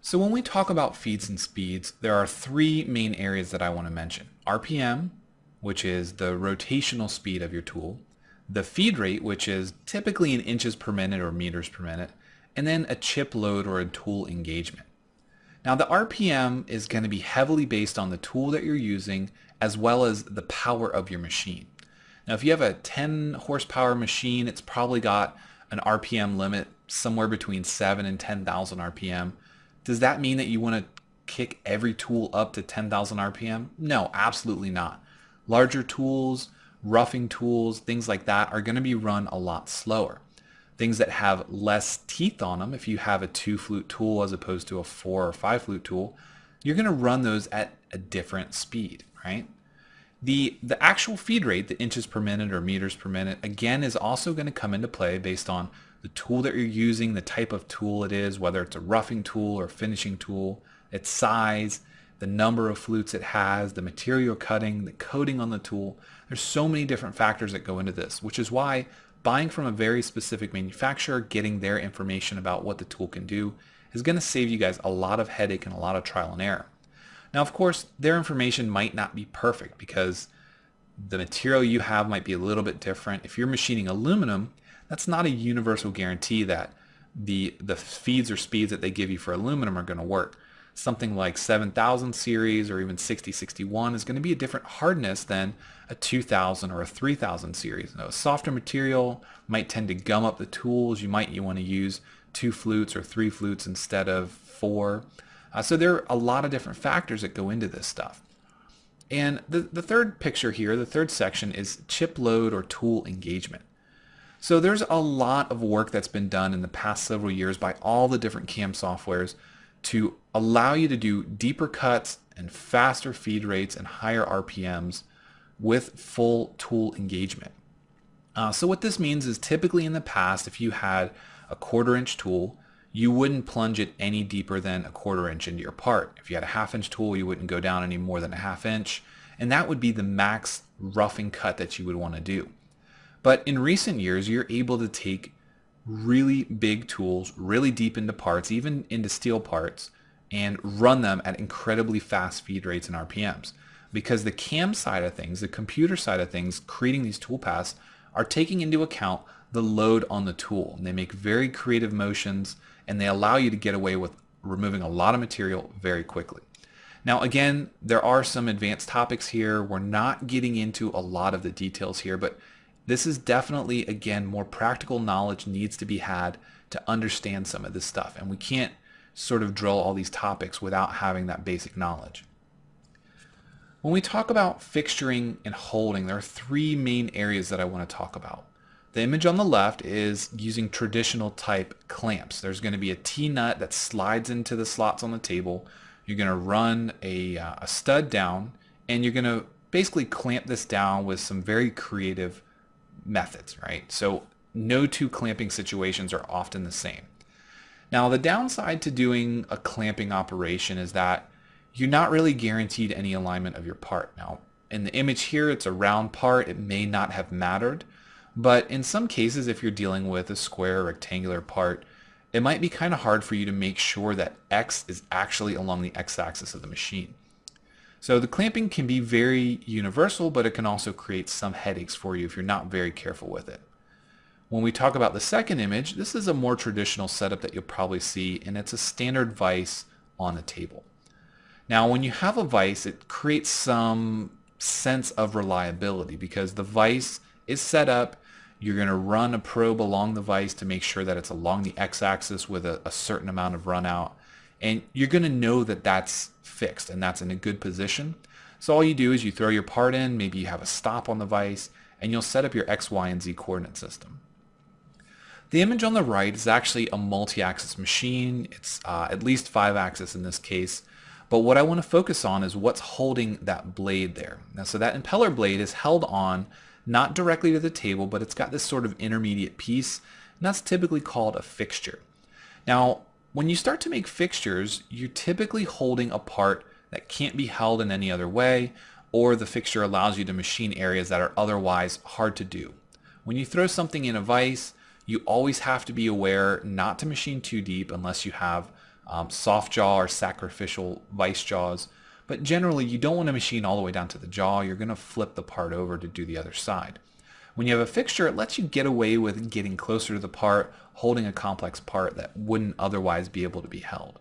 So when we talk about feeds and speeds, there are three main areas that I want to mention. RPM, which is the rotational speed of your tool, the feed rate, which is typically in inches per minute or meters per minute, and then a chip load or a tool engagement. Now the RPM is going to be heavily based on the tool that you're using as well as the power of your machine. Now if you have a 10 horsepower machine, it's probably got an RPM limit somewhere between 7 and 10,000 RPM. Does that mean that you want to kick every tool up to 10,000 RPM? No, absolutely not. Larger tools, roughing tools, things like that are going to be run a lot slower. Things that have less teeth on them, if you have a 2-flute tool as opposed to a 4 or 5-flute tool, you're going to run those at a different speed, right? The actual feed rate, the inches per minute or meters per minute, again is also going to come into play based on the tool that you're using, the type of tool it is, whether it's a roughing tool or finishing tool, its size, the number of flutes it has, the material cutting, the coating on the tool. There's so many different factors that go into this, which is why buying from a very specific manufacturer, getting their information about what the tool can do, is going to save you guys a lot of headache and a lot of trial and error. Now, of course, their information might not be perfect because the material you have might be a little bit different. If you're machining aluminum, that's not a universal guarantee that the feeds or speeds that they give you for aluminum are going to work. Something like 7000 series or even 6061 is going to be a different hardness than a 2000 or a 3000 series. Now, a softer material might tend to gum up the tools. You want to use 2 flutes or 3 flutes instead of 4. So there are a lot of different factors that go into this stuff. And the third picture here, the third section, is chip load or tool engagement. So there's a lot of work that's been done in the past several years by all the different CAM softwares to allow you to do deeper cuts and faster feed rates and higher RPMs with full tool engagement. So what this means is typically in the past, if you had a 1/4 inch tool, you wouldn't plunge it any deeper than a 1/4 inch into your part. If you had a 1/2 inch tool, you wouldn't go down any more than a 1/2 inch, and that would be the max roughing cut that you would want to do. But in recent years, you're able to take really big tools, really deep into parts, even into steel parts, and run them at incredibly fast feed rates and RPMs. Because the CAM side of things, the computer side of things, creating these tool paths, are taking into account the load on the tool. And they make very creative motions, and they allow you to get away with removing a lot of material very quickly. Now again, there are some advanced topics here. We're not getting into a lot of the details here, but this is definitely, again, more practical knowledge needs to be had to understand some of this stuff. And we can't sort of drill all these topics without having that basic knowledge. When we talk about fixturing and holding, there are three main areas that I want to talk about. The image on the left is using traditional type clamps. There's going to be a T-nut that slides into the slots on the table. You're going to run a stud down, and you're going to basically clamp this down with some very creative methods, right? So no two clamping situations are often the same. Now the downside to doing a clamping operation is that you're not really guaranteed any alignment of your part. Now in the image here, it's a round part. It may not have mattered, but in some cases, if you're dealing with a square or rectangular part, it might be kind of hard for you to make sure that X is actually along the X-axis of the machine. So the clamping can be very universal, but it can also create some headaches for you if you're not very careful with it. When we talk about the second image, this is a more traditional setup that you'll probably see, and it's a standard vise on the table. Now when you have a vise, it creates some sense of reliability because the vise is set up. You're going to run a probe along the vise to make sure that it's along the X-axis with a certain amount of run out. And you're going to know that that's fixed and that's in a good position. So all you do is you throw your part in, maybe you have a stop on the vise, and you'll set up your X, Y, and Z coordinate system. The image on the right is actually a multi-axis machine. It's at least 5-axis in this case. But what I want to focus on is what's holding that blade there. Now, so that impeller blade is held on not directly to the table, but it's got this sort of intermediate piece, and that's typically called a fixture. Now, when you start to make fixtures, you're typically holding a part that can't be held in any other way, or the fixture allows you to machine areas that are otherwise hard to do. When you throw something in a vise, You always have to be aware not to machine too deep unless you have soft jaw or sacrificial vice jaws. But generally, you don't want to machine all the way down to the jaw. You're going to flip the part over to do the other side. When you have a fixture, it lets you get away with getting closer to the part, holding a complex part that wouldn't otherwise be able to be held.